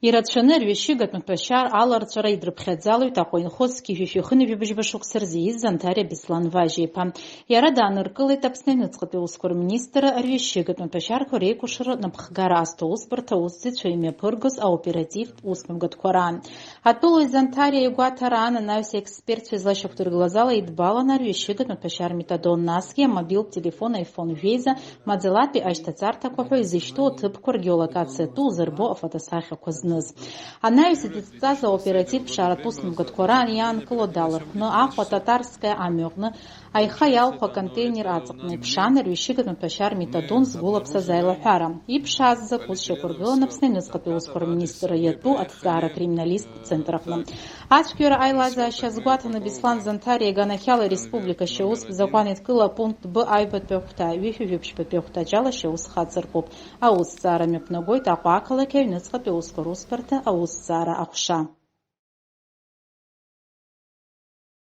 Ирацәаны рҩышьыгатә ԥашьар аларҵәара идрыԥхьаӡалоит аҟәинхозгьы шәишәихыни жәибжьба шықәса рзы изз Антариа Беслан Важьа-иԥа. Иара дааныркылеит Аԥсны аҩныҵҟатәи аусқәа рминистр рҩышьыгатә ԥашьарқәа реикәыршара напхгара астаусбарҭа аусзуҩцәа имҩаԥыргоз аоперативтә усмҩаԥгатәқәа раан. Атәылоуи Антариа игәаҭараан анаҩс аекспертцәа излашьақәдыргылаз ала идбалан арҩышьыгатә ԥашьар метадон, насгьы амобилтә телефон iPhone жәеиза маӡалатәи ашьҭаҵарҭақәа ҳәа изышьҭоу аҭыԥқәа ргеолокациатәы узырбо афотосахьақәа зныз. Анаҩс идызҵаз аоперативтә ԥшааратә усмҩаԥгатәқәа раан иаанкыло далархәны Ахәа Татарскаиа амҩаҟны аиха иалху аконтейнер аҵаҟны иԥшаан арҩышьыгатә ԥашьар метадон згәылаԥсаз аилаҳәара. Иԥшааз закәыз шьақәыргылан Аԥсны аҩныҵҟатәи аусқәа рминистр иатәу аҭҵаара криминалисттә центр аҟны. Ацәгьара аилазаашьа азгәаҭаны Беслан Антариа Ганахьала Республика Шьаус закәанеидкыла пункт Б аҩбатәи ахәҭа ҩышәи-жәиԥшьбатәи ахәҭаҷала Шьаус хацыркуп. Аусҭҵаара мҩаԥнагоит Аҟәа ақалақь аҩныҵҟатәи аусқәа русбарҭа аусҭҵаара аҟәша.